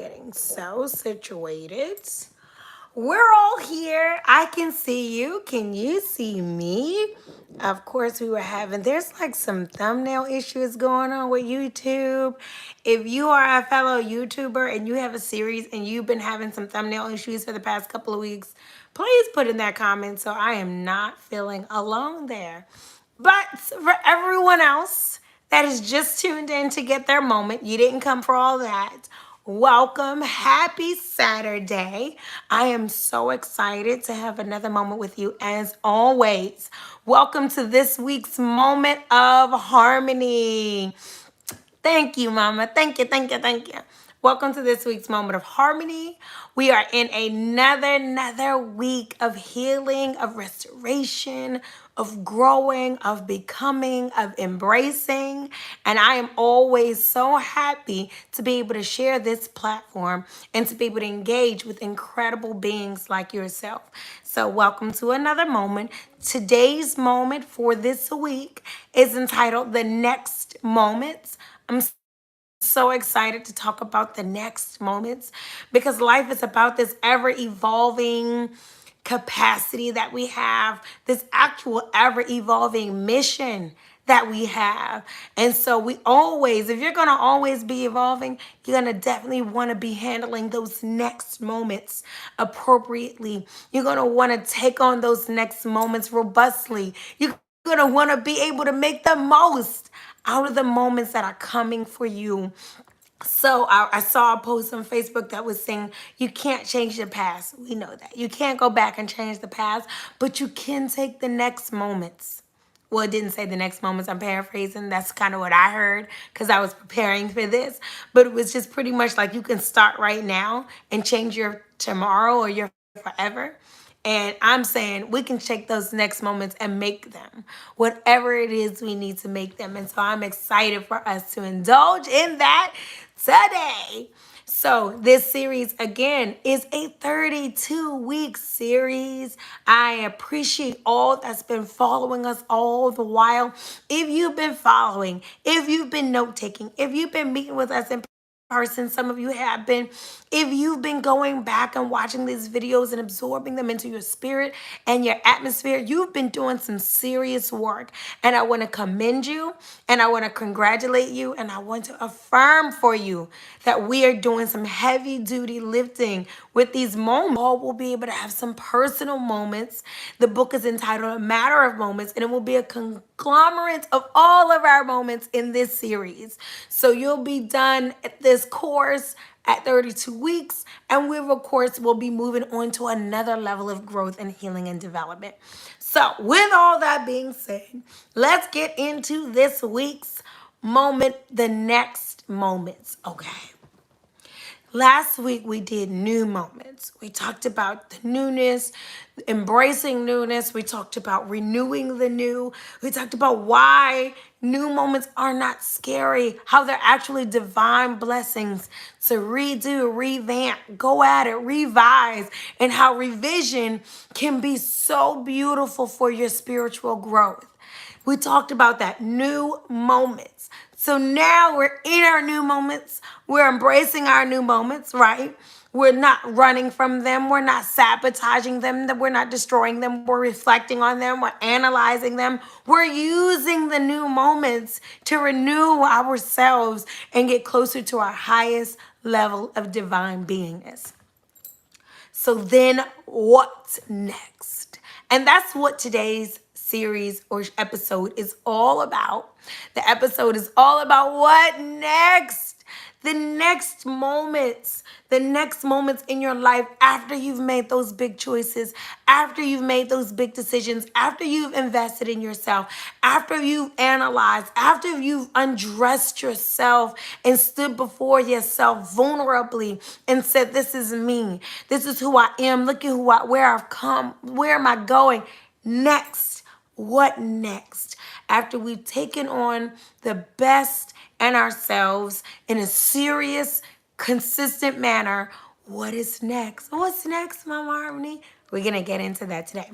getting so situated. We're all here. I can see you. Can you see me? Of course, there's like some thumbnail issues going on with YouTube. If you are a fellow YouTuber and you have a series and you've been having some thumbnail issues for the past couple of weeks, please put in that comment so I am not feeling alone there. But for everyone else that is just tuned in to get their moment, you didn't come for all that. Welcome. Happy Saturday. I am so excited to have another moment with you as always. Welcome to this week's Moment of Harmony. Thank you, Mama. Thank you, thank you, thank you. Welcome to this week's Moment of Harmony. We are in another week of healing, of restoration, of growing, of becoming, of embracing. And I am always so happy to be able to share this platform and to be able to engage with incredible beings like yourself. So welcome to another moment. Today's moment for this week is entitled The Next Moments. I'm so excited to talk about the next moments because life is about this ever evolving capacity that we have, this actual ever evolving mission that we have. And so if you're going to always be evolving, you're going to definitely want to be handling those next moments appropriately. You're going to want to take on those next moments robustly. You're going to want to be able to make the most out of the moments that are coming for you. So I saw a post on Facebook that was saying you can't change the past. We know that. You can't go back and change the past, but you can take the next moments. Well, it didn't say the next moments. I'm paraphrasing. That's kind of what I heard because I was preparing for this. But it was just pretty much like you can start right now and change your tomorrow or your forever. And I'm saying we can take those next moments and make them whatever it is we need to make them. And so I'm excited for us to indulge in that today. So this series again is a 32-week series. I appreciate all that's been following us all the while. If you've been following, if you've been note-taking, if you've been meeting with us in person, some of you have been. If you've been going back and watching these videos and absorbing them into your spirit and your atmosphere, you've been doing some serious work. And I want to commend you and I want to congratulate you and I want to affirm for you that we are doing some heavy duty lifting with these moments. All will be able to have some personal moments. The book is entitled A Matter of Moments, and it will be a conglomerate of all of our moments in this series. So you'll be done at this course at 32 weeks, and we, of course, will be moving on to another level of growth and healing and development. So with all that being said, let's get into this week's moment, the next moments, okay? Last week we did new moments. We talked about the newness, embracing newness. We talked about renewing the new. We talked about why new moments are not scary, how they're actually divine blessings to redo, revamp, go at it, revise, and how revision can be so beautiful for your spiritual growth. We talked about that, new moments. So now we're in our new moments. We're embracing our new moments, right? We're not running from them. We're not sabotaging them. We're not destroying them. We're reflecting on them. We're analyzing them. We're using the new moments to renew ourselves and get closer to our highest level of divine beingness. So then what's next? And that's what today's series or episode is all about. The episode is all about what next? The next moments in your life after you've made those big choices, after you've made those big decisions, after you've invested in yourself, after you've analyzed, after you've undressed yourself and stood before yourself vulnerably and said, this is me. This is who I am. Look at where I've come. Where am I going? Next. What next? After we've taken on the best in ourselves in a serious, consistent manner, what is next? What's next, Mama Harmony? We're going to get into that today.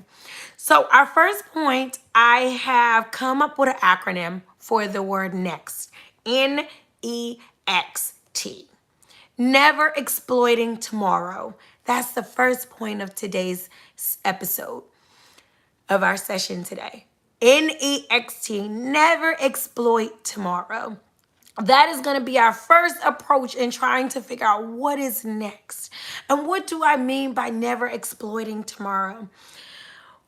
So our first point, I have come up with an acronym for the word next. N-E-X-T. Never exploiting tomorrow. That's the first point of today's episode of our session today. NEXT, never exploit tomorrow. That is going to be our first approach in trying to figure out what is next. And what do I mean by never exploiting tomorrow?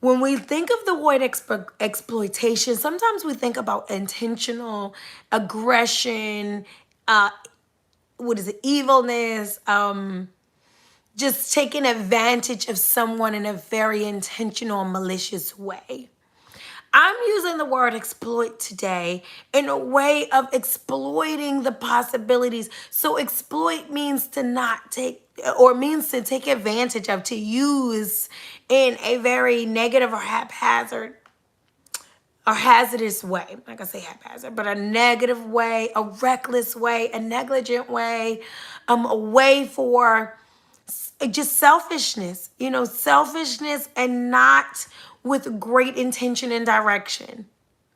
When we think of the word exploitation, sometimes we think about intentional aggression, what is it, evilness, just taking advantage of someone in a very intentional, malicious way. I'm using the word exploit today in a way of exploiting the possibilities. So exploit means to not take, or means to take advantage of, to use in a very negative or haphazard or hazardous way. I'm not gonna say haphazard, but a negative way, a reckless way, a negligent way, a way for just selfishness, selfishness and not with great intention and direction.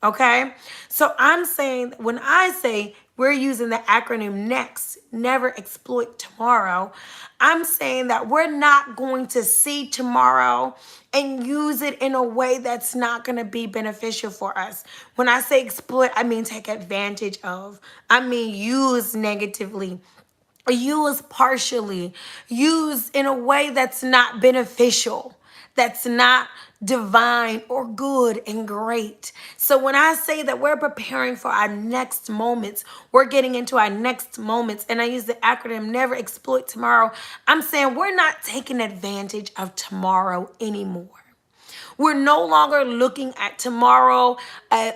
Okay? So I'm saying, when I say we're using the acronym NEXT, never exploit tomorrow, I'm saying that we're not going to see tomorrow and use it in a way that's not going to be beneficial for us. When I say exploit, I mean take advantage of. I mean use negatively, use partially, use in a way that's not beneficial, that's not divine or good and great. So when I say that we're preparing for our next moments, we're getting into our next moments, and I use the acronym never exploit tomorrow, I'm saying we're not taking advantage of tomorrow anymore. We're no longer looking at tomorrow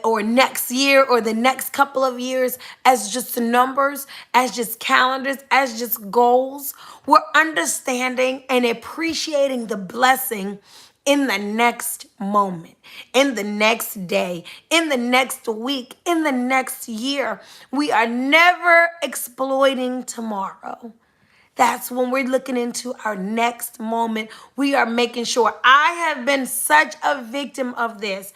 or next year or the next couple of years as just numbers, as just calendars, as just goals. We're understanding and appreciating the blessing in the next moment, in the next day, in the next week, in the next year. We are never exploiting tomorrow. That's when we're looking into our next moment. We are making sure. I have been such a victim of this.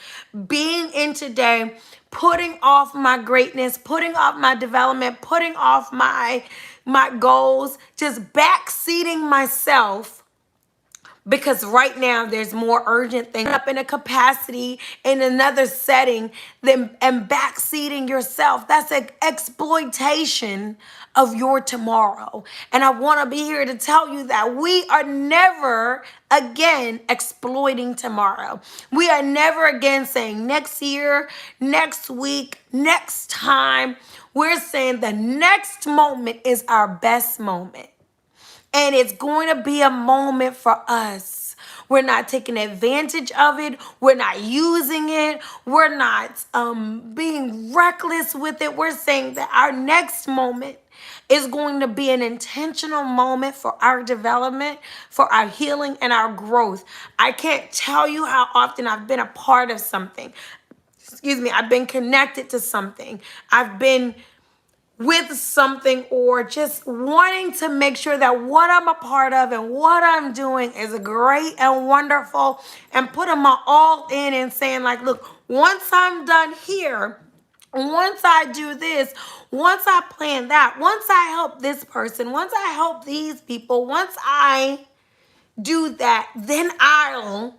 Being in today, putting off my greatness, putting off my development, putting off my goals, just backseating myself, because right now there's more urgent things up in a capacity in another setting than, and backseating yourself. That's an exploitation of your tomorrow. And I want to be here to tell you that we are never again exploiting tomorrow. We are never again saying next year, next week, next time. We're saying the next moment is our best moment. And it's going to be a moment for us. We're not taking advantage of it. We're not using it. We're not being reckless with it. We're saying that our next moment is going to be an intentional moment for our development, for our healing, and our growth. I can't tell you how often I've been a part of something. I've been connected to something. I've been with something, or just wanting to make sure that what I'm a part of and what I'm doing is great and wonderful, and putting my all in and saying like, look, once I'm done here, once I do this, once I plan that, once I help this person, once I help these people, once I do that, then I'll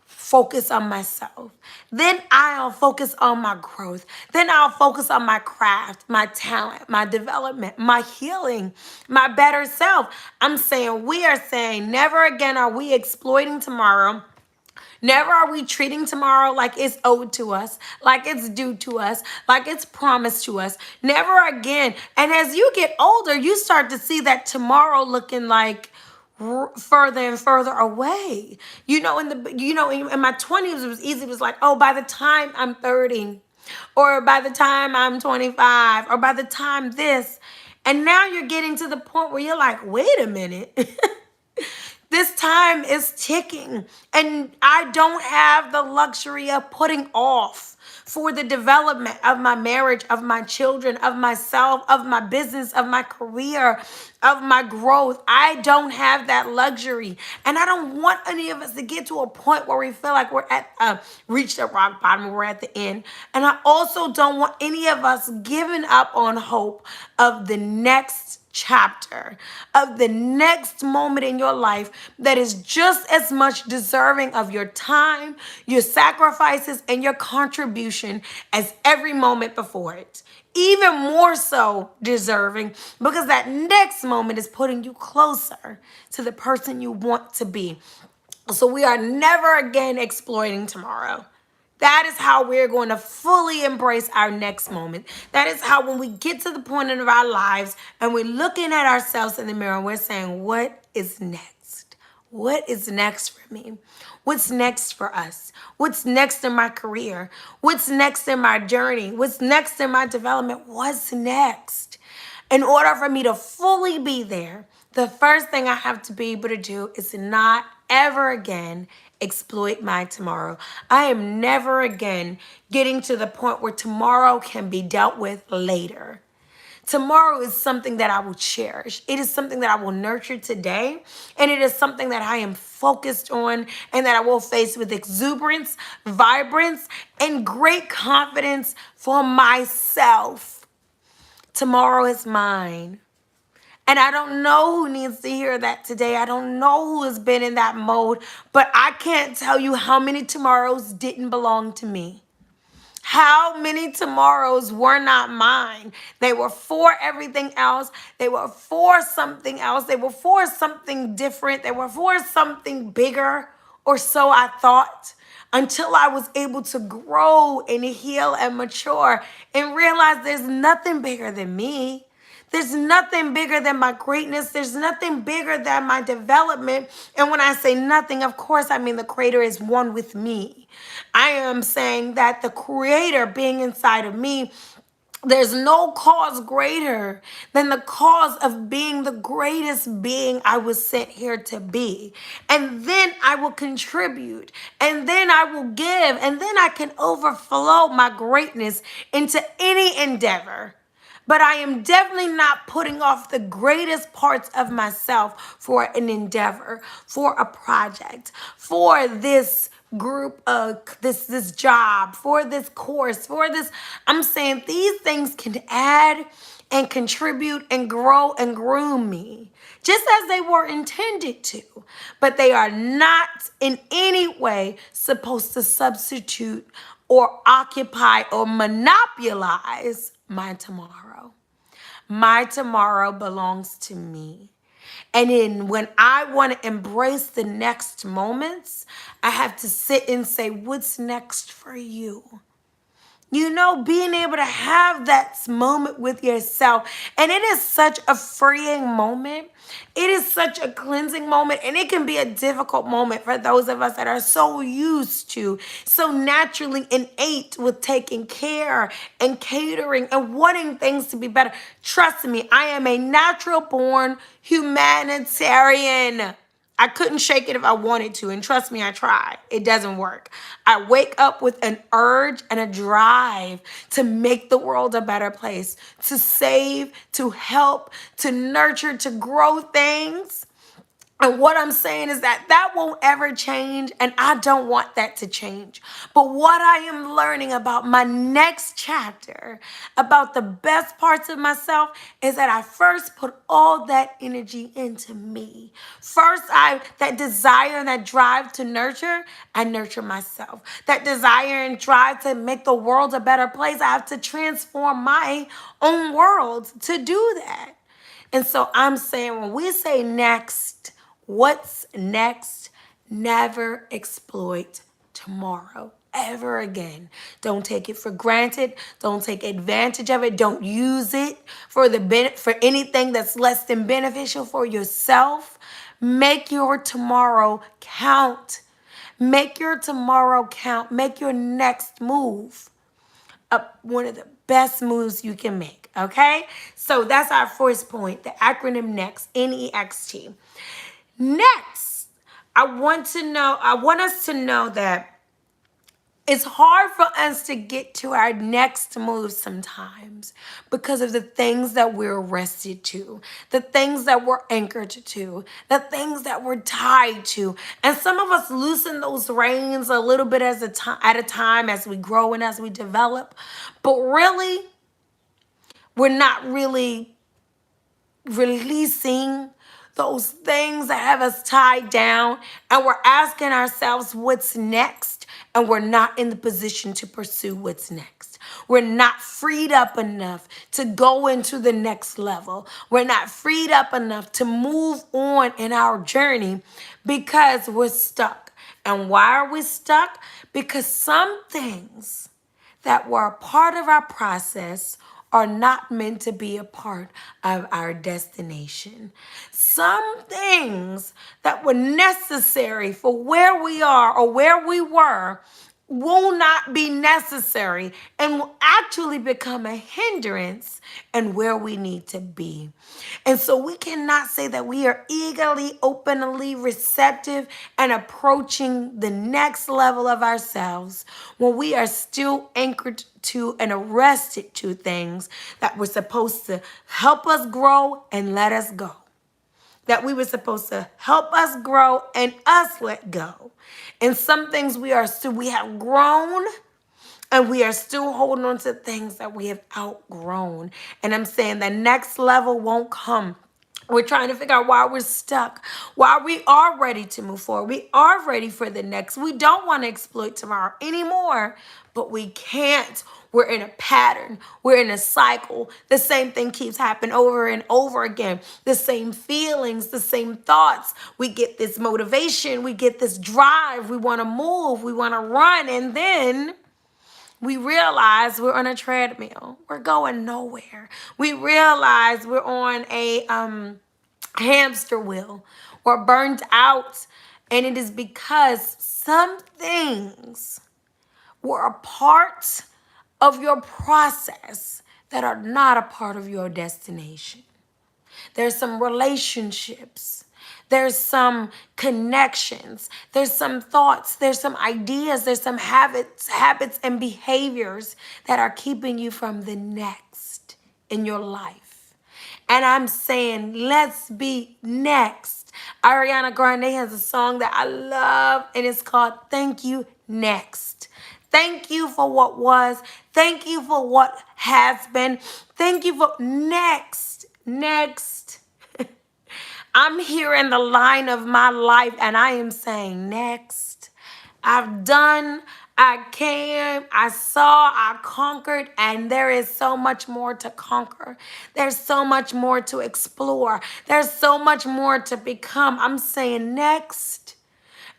focus on myself. Then I'll focus on my growth. Then I'll focus on my craft, my talent, my development, my healing, my better self. We are saying never again are we exploiting tomorrow. Never are we treating tomorrow like it's owed to us, like it's due to us, like it's promised to us. Never again. And as you get older, you start to see that tomorrow looking like further and further away. In my 20s, it was easy. It was like, oh, by the time I'm 30, or by the time I'm 25, or by the time this. And now you're getting to the point where you're like, wait a minute. This time is ticking, and I don't have the luxury of putting off for the development of my marriage, of my children, of myself, of my business, of my career, of my growth. I don't have that luxury, and I don't want any of us to get to a point where we feel like we're at reached a rock bottom, we're at the end. And I also don't want any of us giving up on hope of the next chapter, of the next moment in your life that is just as much deserving of your time, your sacrifices, and your contribution as every moment before it. Even more so deserving, because that next moment is putting you closer to the person you want to be. So we are never again exploiting tomorrow. That is how we're going to fully embrace our next moment. That is how, when we get to the point of our lives and we're looking at ourselves in the mirror, we're saying, what is next? What is next for me? What's next for us? What's next in my career? What's next in my journey? What's next in my development? What's next? In order for me to fully be there, the first thing I have to be able to do is not ever again exploit my tomorrow. I am never again getting to the point where tomorrow can be dealt with later. Tomorrow is something that I will cherish. It is something that I will nurture today. And it is something that I am focused on and that I will face with exuberance, vibrance, and great confidence for myself. Tomorrow is mine. And I don't know who needs to hear that today. I don't know who has been in that mode, but I can't tell you how many tomorrows didn't belong to me. How many tomorrows were not mine? They were for everything else. They were for something else. They were for something different. They were for something bigger, or so I thought, until I was able to grow and heal and mature and realize there's nothing bigger than me. There's nothing bigger than my greatness. There's nothing bigger than my development. And when I say nothing, of course, I mean the creator is one with me. I am saying that the creator being inside of me, there's no cause greater than the cause of being the greatest being I was sent here to be. And then I will contribute, and then I will give, and then I can overflow my greatness into any endeavor. But I am definitely not putting off the greatest parts of myself for an endeavor, for a project, for this group of this job, for this course, for this. I'm saying these things can add and contribute and grow and groom me, just as they were intended to. But they are not in any way supposed to substitute or occupy or monopolize my tomorrow. My tomorrow belongs to me. And when I want to embrace the next moments, I have to sit and say, what's next for you? You know, being able to have that moment with yourself. And it is such a freeing moment. It is such a cleansing moment. And it can be a difficult moment for those of us that are so used to, so naturally innate with taking care and catering and wanting things to be better. Trust me, I am a natural born humanitarian. I couldn't shake it if I wanted to. And trust me, I tried. It doesn't work. I wake up with an urge and a drive to make the world a better place, to save, to help, to nurture, to grow things. And what I'm saying is that won't ever change, and I don't want that to change. But what I am learning about my next chapter, about the best parts of myself, is that I first put all that energy into me. First, that desire and that drive to nurture, I nurture myself. That desire and drive to make the world a better place, I have to transform my own world to do that. And so I'm saying, when we say next, what's next? Never exploit tomorrow ever again. Don't take it for granted. Don't take advantage of it. Don't use it for for anything that's less than beneficial for yourself. Make your tomorrow count. Make your tomorrow count. Make your next move one of the best moves you can make. Okay? So that's our first point, the acronym NEXT, NEXT. Next, I want us to know that it's hard for us to get to our next move sometimes because of the things that we're arrested to, the things that we're anchored to, the things that we're tied to. And some of us loosen those reins a little bit at a time as we grow and as we develop. But really, we're not really releasing those things that have us tied down, and we're asking ourselves what's next, and we're not in the position to pursue what's next. We're not freed up enough to go into the next level. We're not freed up enough to move on in our journey because we're stuck. And why are we stuck? Because some things that were a part of our process are not meant to be a part of our destination. Some things that were necessary for where we are or where we were will not be necessary and will actually become a hindrance and where we need to be. And so we cannot say that we are eagerly, openly receptive and approaching the next level of ourselves when we are still anchored to and arrested to things that were supposed to help us grow and let us go. That we were supposed to help us grow and us let go. And some things we have grown, and we are still holding on to things that we have outgrown. And I'm saying the next level won't come. We're trying to figure out why we're stuck, why we are ready to move forward. We are ready for the next. We don't want to exploit tomorrow anymore, but we can't. We're in a pattern. We're in a cycle. The same thing keeps happening over and over again. The same feelings, the same thoughts. We get this motivation. We get this drive. We want to move. We want to run. And then we realize we're on a treadmill. We're going nowhere. We realize we're on a hamster wheel. We're burnt out. And it is because some things were a part of your process that are not a part of your destination. There's some relationships. There's some connections. There's some thoughts. There's some ideas. There's some habits and behaviors that are keeping you from the next in your life. And I'm saying, let's be next. Ariana Grande has a song that I love, and it's called Thank You Next. Thank you for what was. Thank you for what has been. Thank you for next. Next. I'm here in the line of my life, and I am saying next. I've done, I came, I saw, I conquered, and there is so much more to conquer. There's so much more to explore. There's so much more to become. I'm saying next.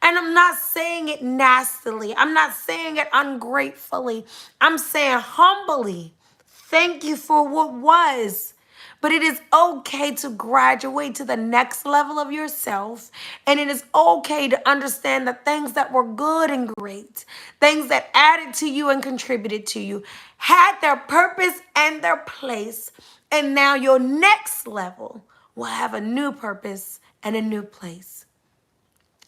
And I'm not saying it nastily. I'm not saying it ungratefully. I'm saying humbly, thank you for what was. But it is okay to graduate to the next level of yourself. And it is okay to understand that things that were good and great, things that added to you and contributed to you, had their purpose and their place. And now your next level will have a new purpose and a new place.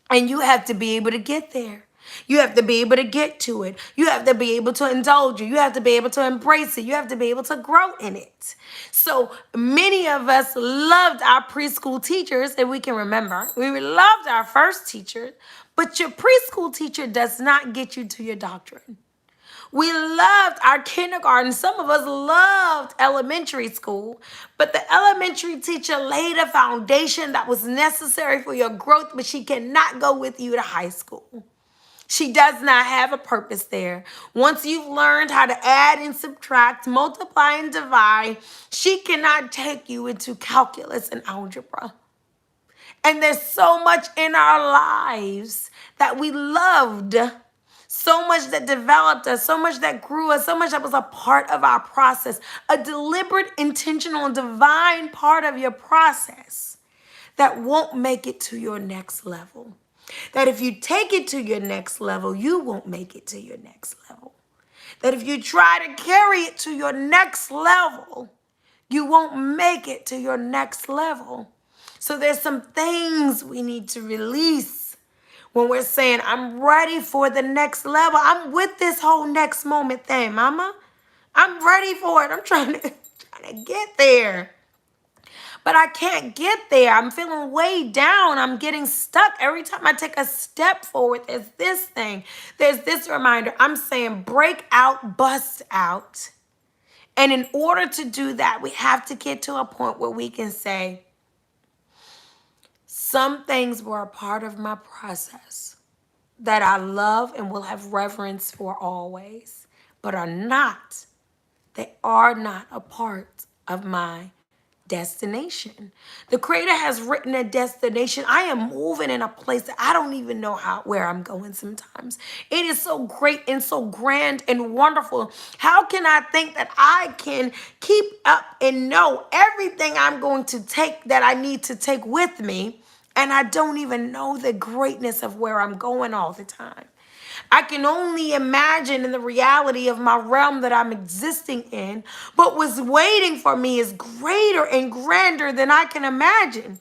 And you have to be able to get there. You have to be able to get to it. You have to be able to indulge it. You have to be able to embrace it. You have to be able to grow in it. So many of us loved our preschool teachers, and we can remember. We loved our first teacher, but your preschool teacher does not get you to your doctorate. We loved our kindergarten. Some of us loved elementary school, but the elementary teacher laid a foundation that was necessary for your growth, but she cannot go with you to high school. She does not have a purpose there. Once you've learned how to add and subtract, multiply and divide, she cannot take you into calculus and algebra. And there's so much in our lives that we loved, so much that developed us, so much that grew us, so much that was a part of our process, a deliberate, intentional, divine part of your process that won't make it to your next level. That if you take it to your next level, you won't make it to your next level. That if you try to carry it to your next level, you won't make it to your next level. So there's some things we need to release when we're saying, I'm ready for the next level. I'm with this whole next moment thing, mama. I'm ready for it. I'm trying to get there. But I can't get there. I'm feeling way down. I'm getting stuck. Every time I take a step forward, there's this thing. There's this reminder. I'm saying break out, bust out, And in order to do that, we have to get to a point where we can say, some things were a part of my process that I love and will have reverence for always, but they are not a part of my destination. The Creator has written a destination. I am moving in a place that I don't even know where I'm going sometimes. It is so great and so grand and wonderful. How can I think that I can keep up and know everything I'm going to take that I need to take with me, and I don't even know the greatness of where I'm going all the time? I can only imagine in the reality of my realm that I'm existing in, but what's waiting for me is greater and grander than I can imagine.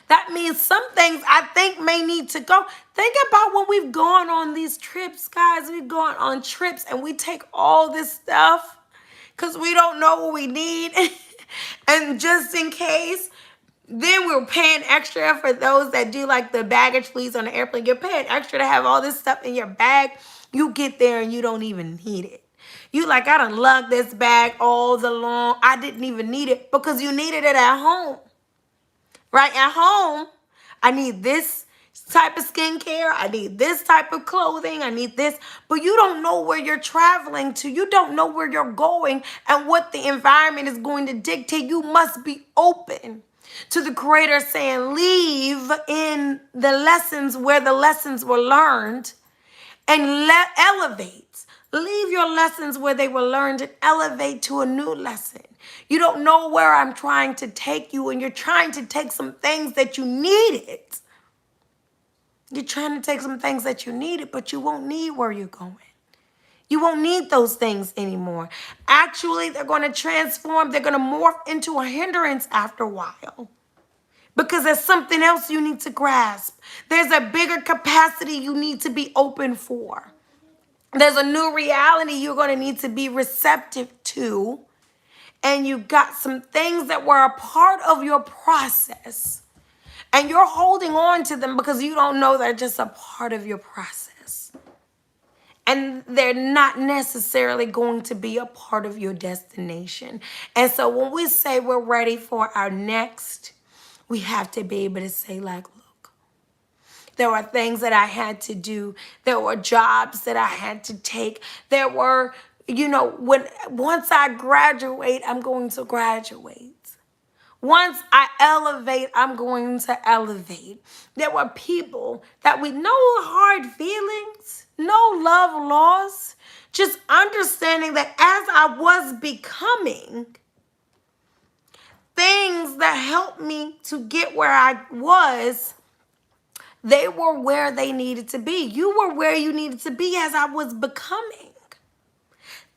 That means some things I think may need to go. Think about when we've gone on these trips, guys. We've gone on trips and we take all this stuff because we don't know what we need. And just in case, then we're paying extra for those that do like the baggage fees on the airplane. You're paying extra to have all this stuff in your bag. You get there and you don't even need it. You like, I done lugged this bag all the long. I didn't even need it because you needed it at home. Right at home, I need this type of skincare. I need this type of clothing. I need this. But you don't know where you're traveling to. You don't know where you're going and what the environment is going to dictate. You must be open to the Creator saying, leave in the lessons where the lessons were learned and elevate. Leave your lessons where they were learned and elevate to a new lesson. You don't know where I'm trying to take you, and you're trying to take some things that you needed. You're trying to take some things that you needed, but you won't need where you're going. You won't need those things anymore. Actually, they're going to transform. They're going to morph into a hindrance after a while. Because there's something else you need to grasp. There's a bigger capacity you need to be open for. There's a new reality you're going to need to be receptive to. And you got some things that were a part of your process. And you're holding on to them because you don't know they're just a part of your process. And they're not necessarily going to be a part of your destination. And so when we say we're ready for our next, we have to be able to say, like, look, there were things that I had to do. There were jobs that I had to take. There were, once I graduate, I'm going to graduate. Once I elevate, I'm going to elevate. There were people that with no hard feelings, no love lost, just understanding that as I was becoming, things that helped me to get where I was, they were where they needed to be. You were where you needed to be as I was becoming.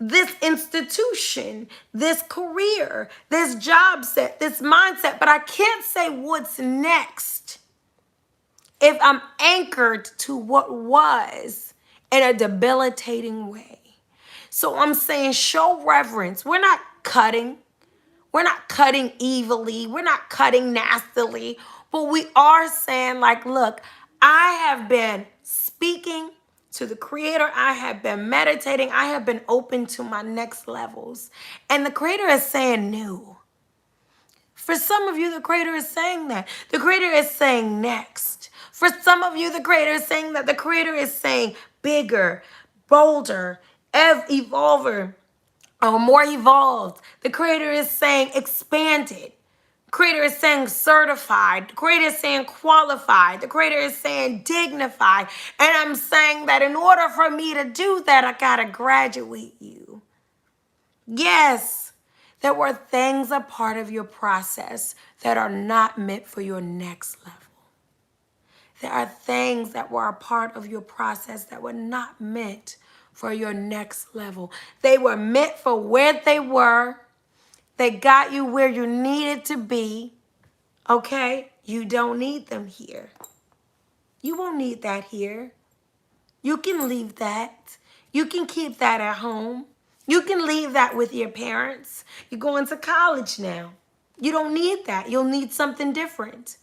This institution, this career, this job set, this mindset, but I can't say what's next if I'm anchored to what was in a debilitating way. So I'm saying show reverence. We're not cutting. We're not cutting evilly. We're not cutting nastily. But we are saying, like, look, I have been speaking to the Creator. I have been meditating. I have been open to my next levels. And the Creator is saying new. For some of you, the Creator is saying that. The Creator is saying next. For some of you, the Creator is saying that. The Creator is saying bigger, bolder, evolver, or more evolved. The Creator is saying expanded. The Creator is saying certified. The Creator is saying qualified. The Creator is saying dignified. And I'm saying that in order for me to do that, I got to graduate you. Yes, there were things a part of your process that are not meant for your next level. There are things that were a part of your process that were not meant for your next level. They were meant for where they were. They got you where you needed to be. Okay? You don't need them here. You won't need that here. You can leave that. You can keep that at home. You can leave that with your parents. You're going to college now. You don't need that. You'll need something different.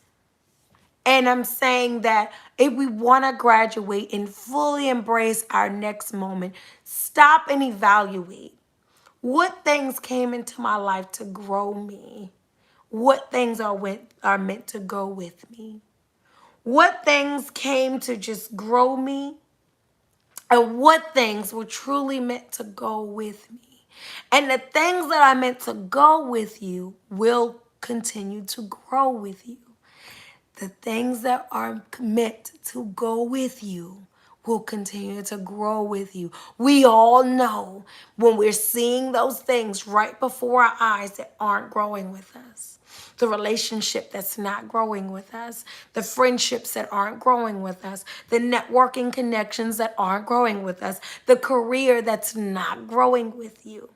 And I'm saying that if we want to graduate and fully embrace our next moment, stop and evaluate. What things came into my life to grow me? What things are meant to go with me? What things came to just grow me? And what things were truly meant to go with me? And the things that are meant to go with you will continue to grow with you. The things that are meant to go with you will continue to grow with you. We all know when we're seeing those things right before our eyes that aren't growing with us. The relationship that's not growing with us, the friendships that aren't growing with us, the networking connections that aren't growing with us, the career that's not growing with you,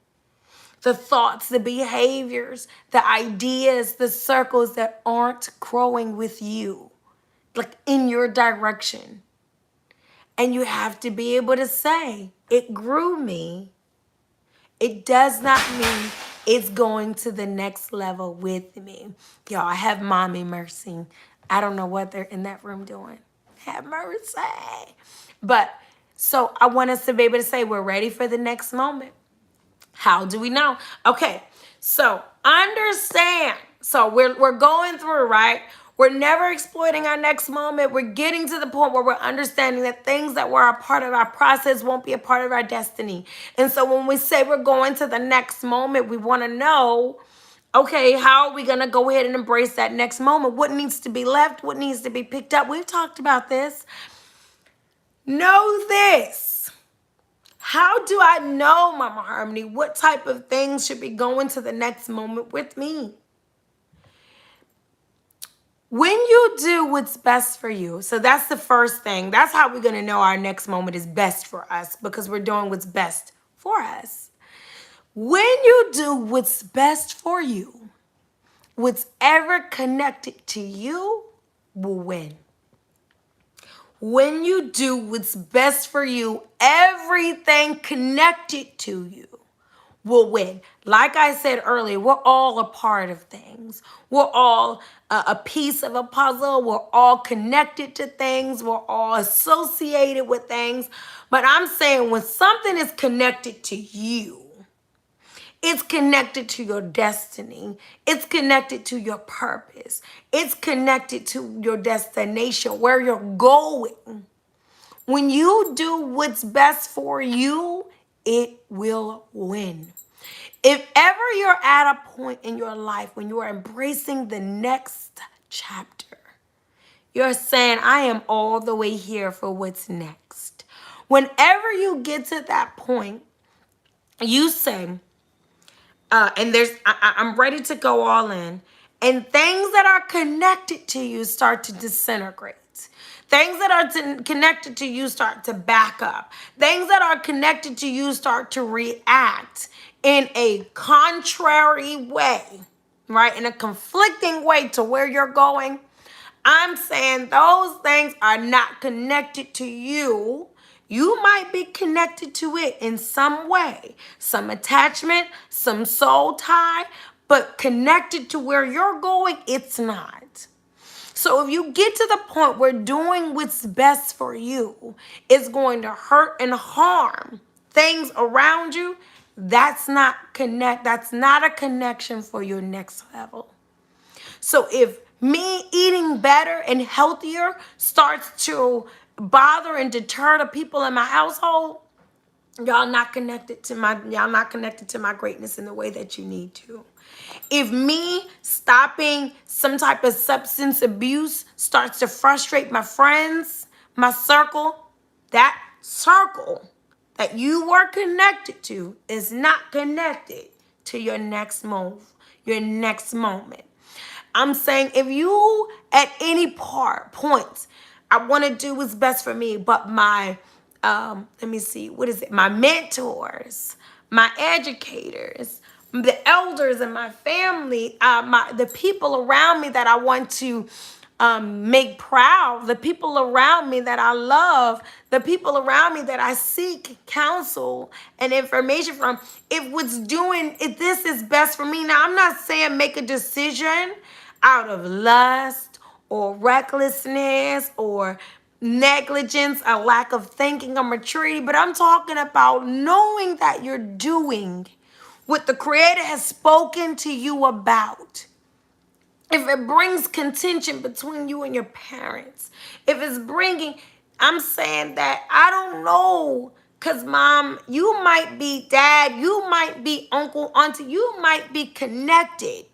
the thoughts, the behaviors, the ideas, the circles that aren't growing with you, like in your direction. And you have to be able to say, it grew me. It does not mean it's going to the next level with me. Y'all, have mommy mercy. I don't know what they're in that room doing. Have mercy. But so I want us to be able to say we're ready for the next moment. How do we know? Okay, so understand. So we're going through, right? We're never exploiting our next moment. We're getting to the point where we're understanding that things that were a part of our process won't be a part of our destiny. And so when we say we're going to the next moment, we want to know, okay, how are we going to go ahead and embrace that next moment? What needs to be left? What needs to be picked up? We've talked about this. Know this. How do I know, Mama Harmony, what type of things should be going to the next moment with me? When you do what's best for you, so that's the first thing. That's how we're going to know our next moment is best for us, because we're doing what's best for us. When you do what's best for you, what's ever connected to you will win. When you do what's best for you, everything connected to you will win. Like I said earlier, we're all a part of things. We're all a piece of a puzzle. We're all connected to things. We're all associated with things. But I'm saying when something is connected to you, it's connected to your destiny. It's connected to your purpose. It's connected to your destination, where you're going. When you do what's best for you, it will win. If ever you're at a point in your life when you are embracing the next chapter, you're saying, I am all the way here for what's next. Whenever you get to that point, you say, I'm ready to go all in. And things that are connected to you start to disintegrate. Things that are connected to you start to back up. Things that are connected to you start to react in a contrary way, right? In a conflicting way to where you're going. I'm saying those things are not connected to you. You might be connected to it in some way, some attachment, some soul tie, but connected to where you're going, it's not. So if you get to the point where doing what's best for you is going to hurt and harm things around you, that's not a connection for your next level. So if me eating better and healthier starts to bother and deter the people in my household, y'all not connected to my greatness in the way that you need to. If me stopping some type of substance abuse starts to frustrate my friends, my circle, that circle that you were connected to is not connected to your next move, your next moment. I'm saying if you at any point, I want to do what's best for me, but my, let me see, what is it? My mentors, my educators, the elders in my family, the people around me that I want to make proud, the people around me that I love, the people around me that I seek counsel and information from, if this is best for me. Now, I'm not saying make a decision out of lust or recklessness or negligence, a lack of thinking or maturity, but I'm talking about knowing that you're doing what the Creator has spoken to you about, if it brings contention between you and your parents, if it's bringing, I'm saying that I don't know, because mom, you might be dad, you might be uncle, auntie, you might be connected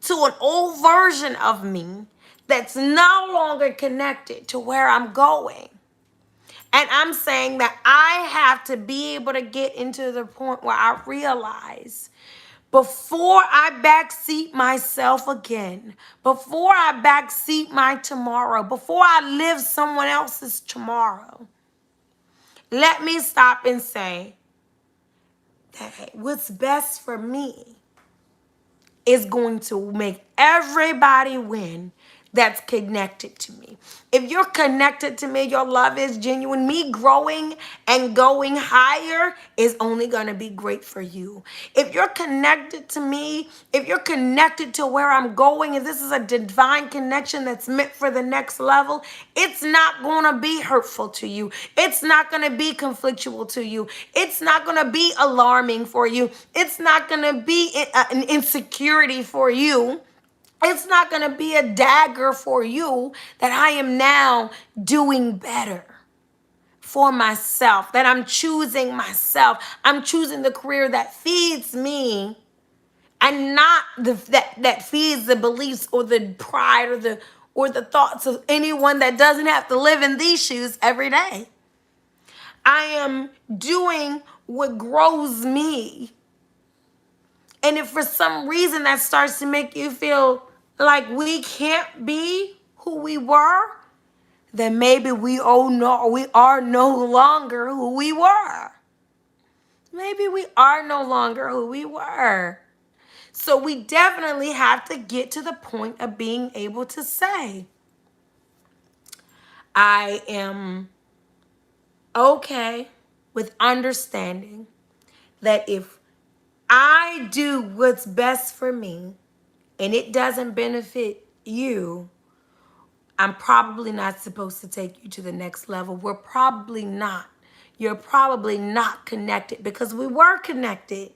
to an old version of me that's no longer connected to where I'm going. And I'm saying that I have to be able to get into the point where I realize, before I backseat myself again, before I backseat my tomorrow, before I live someone else's tomorrow, let me stop and say that, hey, what's best for me is going to make everybody win that's connected to me. If you're connected to me, your love is genuine. Me growing and going higher is only going to be great for you. If you're connected to me, if you're connected to where I'm going, if this is a divine connection that's meant for the next level, it's not going to be hurtful to you. It's not going to be conflictual to you. It's not going to be alarming for you. It's not going to be an insecurity for you. It's not going to be a dagger for you that I am now doing better for myself, that I'm choosing myself. I'm choosing the career that feeds me and not that feeds the beliefs or the pride or the thoughts of anyone that doesn't have to live in these shoes every day. I am doing what grows me. And if for some reason that starts to make you feel like we can't be who we were, then maybe we are no longer who we were. Maybe we are no longer who we were. So we definitely have to get to the point of being able to say, I am okay with understanding that if I do what's best for me and it doesn't benefit you, I'm probably not supposed to take you to the next level. We're probably not. You're probably not connected, because we were connected.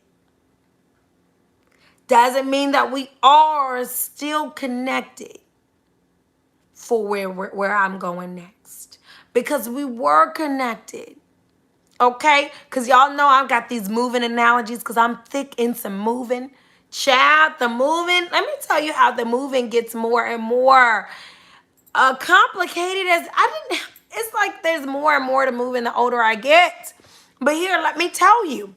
Doesn't mean that we are still connected for where I'm going next, because we were connected. Okay? Because y'all know I've got these moving analogies because I'm thick in some moving. Child, the moving, let me tell you how the moving gets more and more complicated as it's like there's more and more to moving the older I get. But here, let me tell you.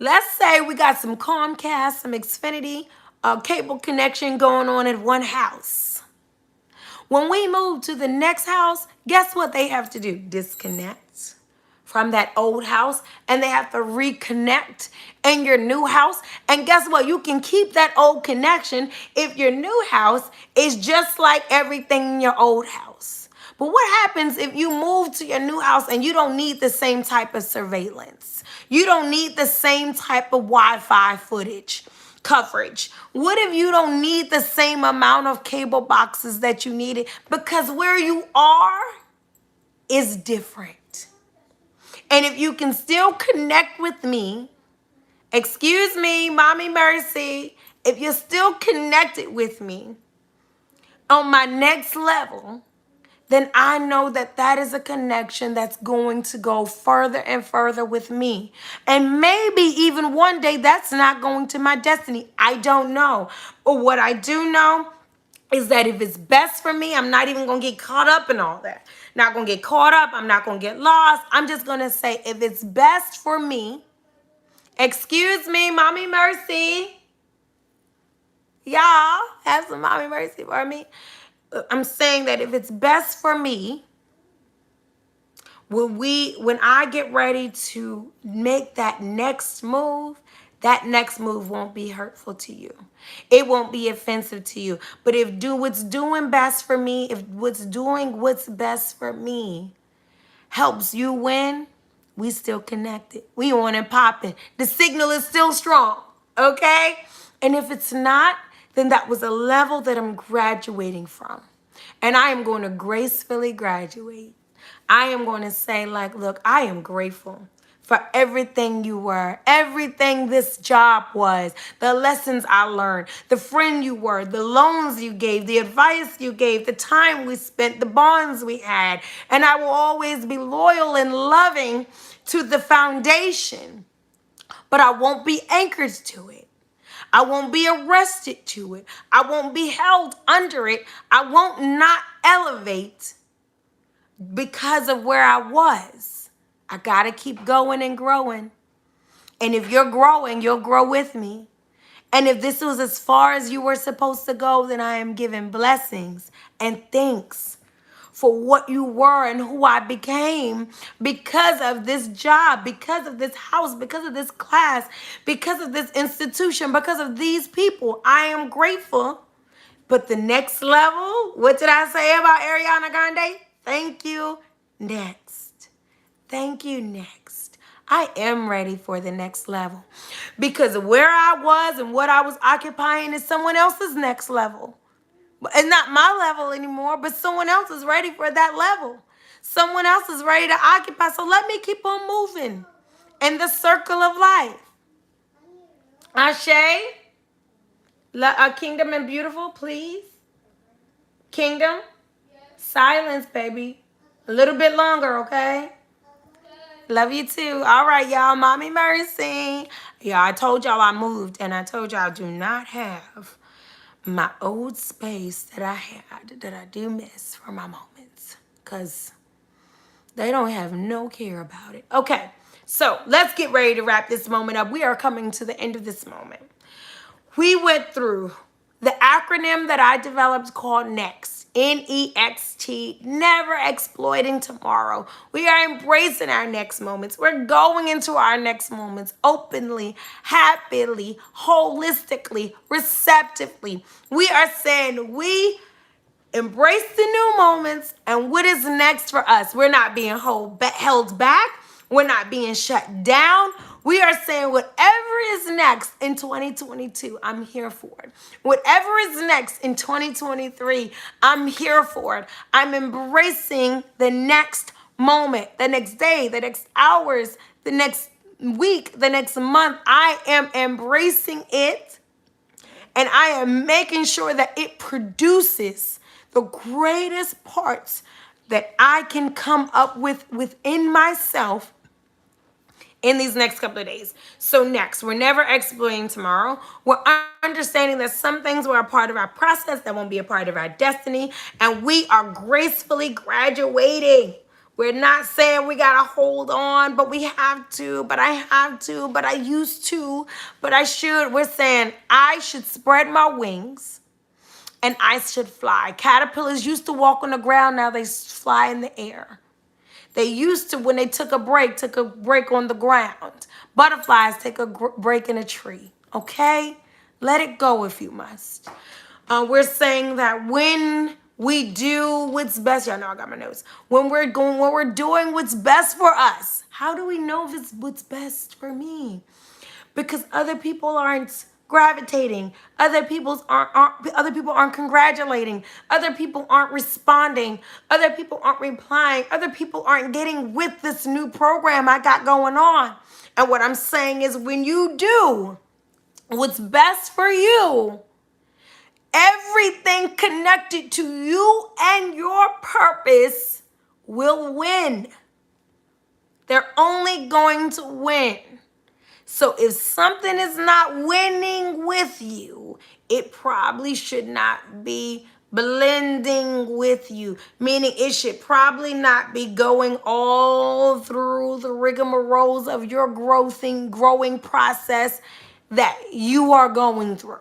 Let's say we got some Comcast, some Xfinity cable connection going on at one house. When we move to the next house, guess what they have to do? Disconnect from that old house, and they have to reconnect in your new house. And guess what? You can keep that old connection if your new house is just like everything in your old house. But what happens if you move to your new house and you don't need the same type of surveillance? You don't need the same type of Wi-Fi footage coverage. What if you don't need the same amount of cable boxes that you needed? Because where you are is different. And if you can still connect with me, excuse me, Mommy Mercy, if you're still connected with me on my next level, then I know that that is a connection that's going to go further and further with me. And maybe even one day that's not going to my destiny. I don't know. But what I do know is that if it's best for me, I'm not even going to get caught up in all that. Not going to get caught up. I'm not going to get lost. I'm just going to say, if it's best for me, excuse me, Mommy Mercy. Y'all have some Mommy Mercy for me. I'm saying that if it's best for me, when I get ready to make that next move won't be hurtful to you. It won't be offensive to you. But if what's doing best for me, if what's doing what's best for me helps you win, we still connected. We on and popping. The signal is still strong, okay? And if it's not, then that was a level that I'm graduating from. And I am going to gracefully graduate. I am going to say, like, look, I am grateful for everything you were, everything this job was, the lessons I learned, the friend you were, the loans you gave, the advice you gave, the time we spent, the bonds we had. And I will always be loyal and loving to the foundation, but I won't be anchored to it. I won't be arrested to it. I won't be held under it. I won't not elevate because of where I was. I got to keep going and growing. And if you're growing, you'll grow with me. And if this was as far as you were supposed to go, then I am giving blessings and thanks for what you were and who I became because of this job, because of this house, because of this class, because of this institution, because of these people. I am grateful. But the next level, what did I say about Ariana Grande? Thank you, next. Thank you, next. I am ready for the next level because where I was and what I was occupying is someone else's next level. It's not my level anymore, but someone else is ready for that level. Someone else is ready to occupy. So let me keep on moving in the circle of life. Ashe, Kingdom and Beautiful, please. Kingdom, silence, baby. A little bit longer, okay? Love you too. All right, y'all. Mommy Mercy. Yeah, I told y'all I moved, and I told y'all I do not have my old space that I had that I do miss for my moments because they don't have no care about it. Okay, so let's get ready to wrap this moment up. We are coming to the end of this moment. We went through the acronym that I developed called NEXT, N-E-X-T, never exploiting tomorrow. We are embracing our next moments. We're going into our next moments openly, happily, holistically, receptively. We are saying we embrace the new moments and what is next for us. We're not being held back. We're not being shut down. We are saying whatever is next in 2022, I'm here for it. Whatever is next in 2023, I'm here for it. I'm embracing the next moment, the next day, the next hours, the next week, the next month. I am embracing it. And I am making sure that it produces the greatest parts that I can come up with within myself in these next couple of days. So next, we're never exploiting tomorrow. We're understanding that some things were a part of our process that won't be a part of our destiny. And we are gracefully graduating. We're not saying we got to hold on, but we have to, but I have to, but I used to, but I should. We're saying I should spread my wings and I should fly. Caterpillars used to walk on the ground. Now they fly in the air. They used to, when they took a break on the ground. Butterflies take a break in a tree. Okay? Let it go if you must. We're saying that when we do what's best, y'all know I got my notes. When we're doing what's best for us, how do we know if it's what's best for me? Because other people aren't gravitating. Other people aren't congratulating. Other people aren't responding. Other people aren't replying. Other people aren't getting with this new program I got going on. And what I'm saying is when you do what's best for you, everything connected to you and your purpose will win. They're only going to win. So if something is not winning with you, it probably should not be blending with you, meaning it should probably not be going all through the rigmaroles of your growing process that you are going through.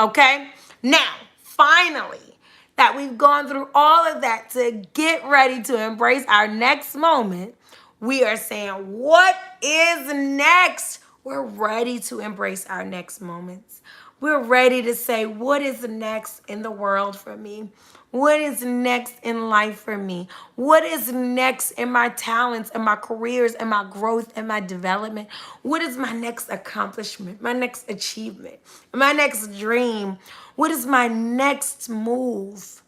Okay? Now, finally, that we've gone through all of that to get ready to embrace our next moment, we are saying, what is next? We're ready to embrace our next moments. We're ready to say, what is next in the world for me? What is next in life for me? What is next in my talents and my careers and my growth and my development? What is my next accomplishment, my next achievement, my next dream? What is my next move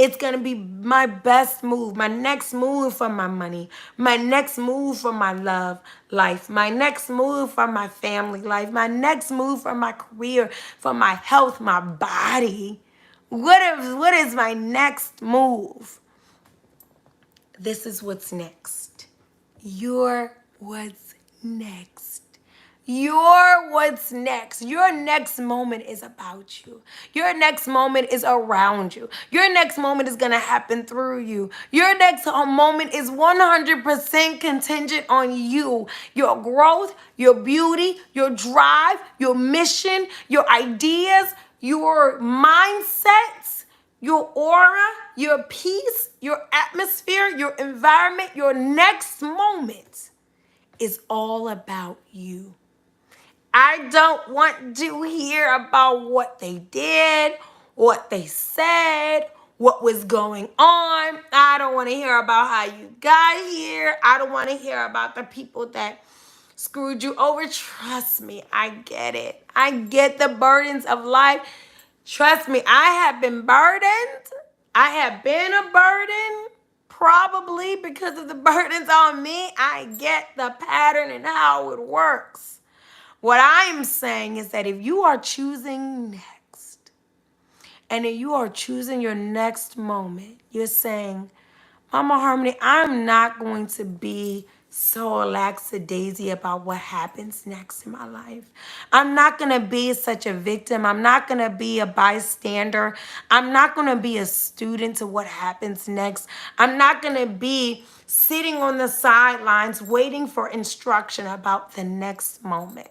It's going to be my best move, my next move for my money, my next move for my love life, my next move for my family life, my next move for my career, for my health, my body. What is my next move? This is what's next. You're what's next. You're what's next. Your next moment is about you. Your next moment is around you. Your next moment is going to happen through you. Your next moment is 100% contingent on you. Your growth, your beauty, your drive, your mission, your ideas, your mindsets, your aura, your peace, your atmosphere, your environment. Your next moment is all about you. I don't want to hear about what they did, what they said, what was going on. I don't want to hear about how you got here. I don't want to hear about the people that screwed you over. Trust me, I get it. I get the burdens of life. Trust me, I have been burdened. I have been a burden. Probably because of the burdens on me. I get the pattern and how it works. What I'm saying is that if you are choosing next, and if you are choosing your next moment, you're saying, Mama Harmony, I'm not going to be so lackadaisy about what happens next in my life. I'm not going to be such a victim. I'm not going to be a bystander. I'm not going to be a student to what happens next. I'm not going to be sitting on the sidelines waiting for instruction about the next moment.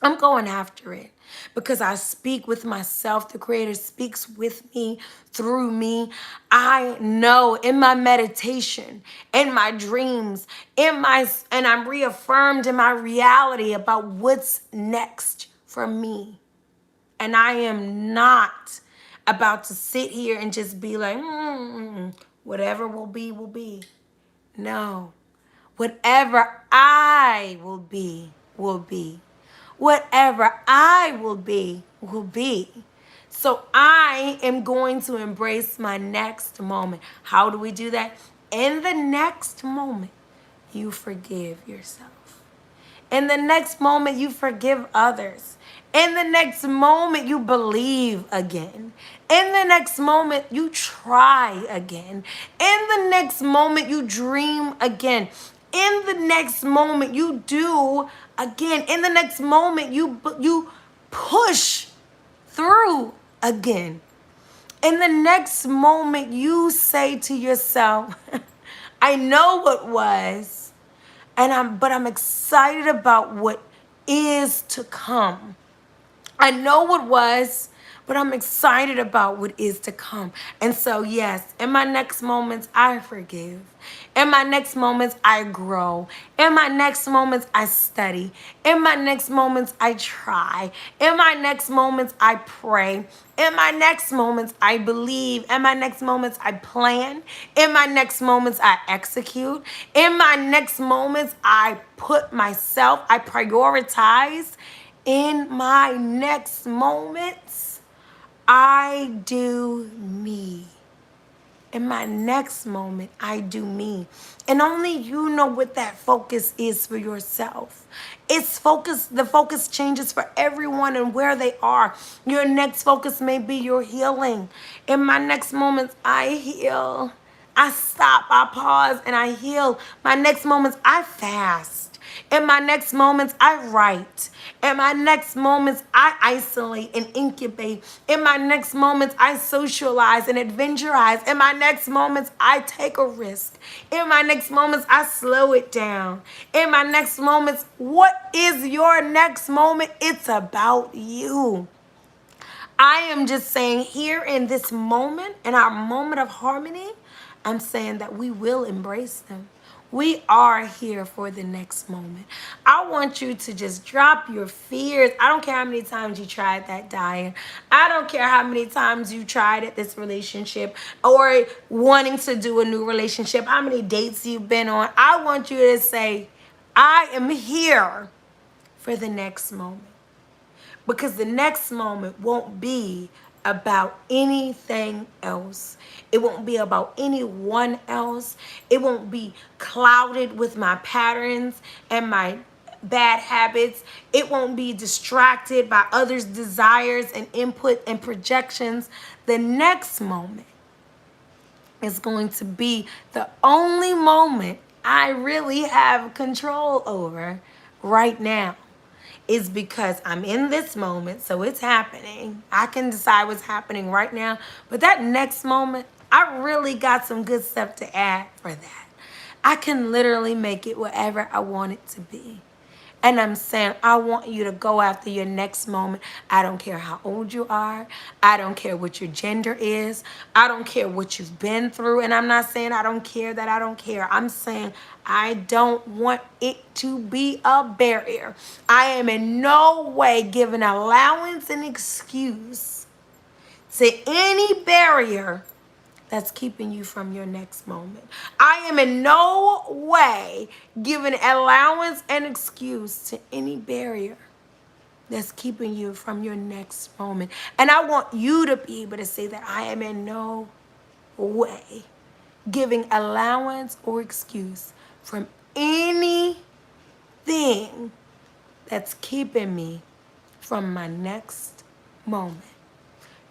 I'm going after it because I speak with myself. The Creator speaks with me, through me. I know in my meditation, in my dreams, and I'm reaffirmed in my reality about what's next for me. And I am not about to sit here and just be like, whatever will be, will be. No. Whatever I will be, will be. Whatever I will be, will be. So I am going to embrace my next moment. How do we do that? In the next moment, you forgive yourself. In the next moment, you forgive others. In the next moment, you believe again. In the next moment, you try again. In the next moment, you dream again. In the next moment, you do again. In the next moment, you push through again. In the next moment, you say to yourself, I know what was, but I'm excited about what is to come. I know what was, but I'm excited about what is to come. And so, yes, in my next moments, I forgive. In my next moments, I grow. In my next moments, I study. In my next moments, I try. In my next moments, I pray. In my next moments, I believe. In my next moments, I plan. In my next moments, I execute. In my next moments, I I prioritize. In my next moments, I do me. In my next moment, I do me. And only you know what that focus is for yourself. The focus changes for everyone and where they are. Your next focus may be your healing. In my next moments, I heal. I stop, I pause, and I heal. My next moments, I fast. In my next moments, I write. In my next moments, I isolate and incubate. In my next moments, I socialize and adventurize. In my next moments, I take a risk. In my next moments, I slow it down. In my next moments, what is your next moment? It's about you. I am just saying here in this moment, in our moment of harmony, I'm saying that we will embrace them. We are here for the next moment. I want you to just drop your fears. I don't care how many times you tried that diet. I don't care how many times you tried at this relationship or wanting to do a new relationship, how many dates you've been on. I want you to say, I am here for the next moment. Because the next moment won't be about anything else. It won't be about anyone else. It won't be clouded with my patterns and my bad habits. It won't be distracted by others' desires and input and projections. The next moment is going to be the only moment I really have control over right now. Is because I'm in this moment, so it's happening. I can decide what's happening right now, but that next moment, I really got some good stuff to add for that. I can literally make it whatever I want it to be. And I'm saying, I want you to go after your next moment. I don't care how old you are. I don't care what your gender is. I don't care what you've been through. And I'm not saying I don't care that I don't care. I'm saying I don't want it to be a barrier. I am in no way giving allowance and excuse to any barrier that's keeping you from your next moment. I am in no way giving allowance and excuse to any barrier that's keeping you from your next moment. And I want you to be able to say that I am in no way giving allowance or excuse from anything that's keeping me from my next moment.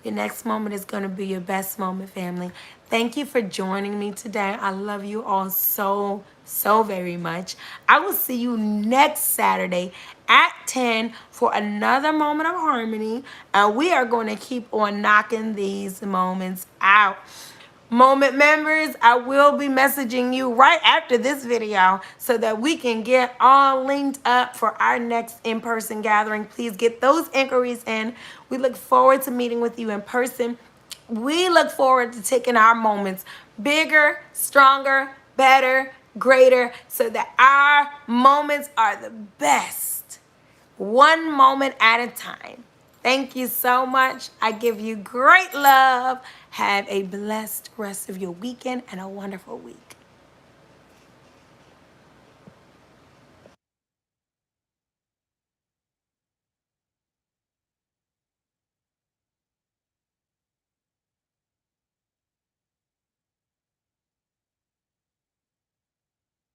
Your next moment is going to be your best moment, family. Thank you for joining me today. I love you all so, so very much. I will see you next Saturday at 10 for another moment of harmony. And we are going to keep on knocking these moments out. Moment members, I will be messaging you right after this video so that we can get all linked up for our next in-person gathering. Please get those inquiries in. We look forward to meeting with you in person. We look forward to taking our moments bigger, stronger, better, greater, so that our moments are the best, one moment at a time. Thank you so much. I give you great love. Have a blessed rest of your weekend and a wonderful week.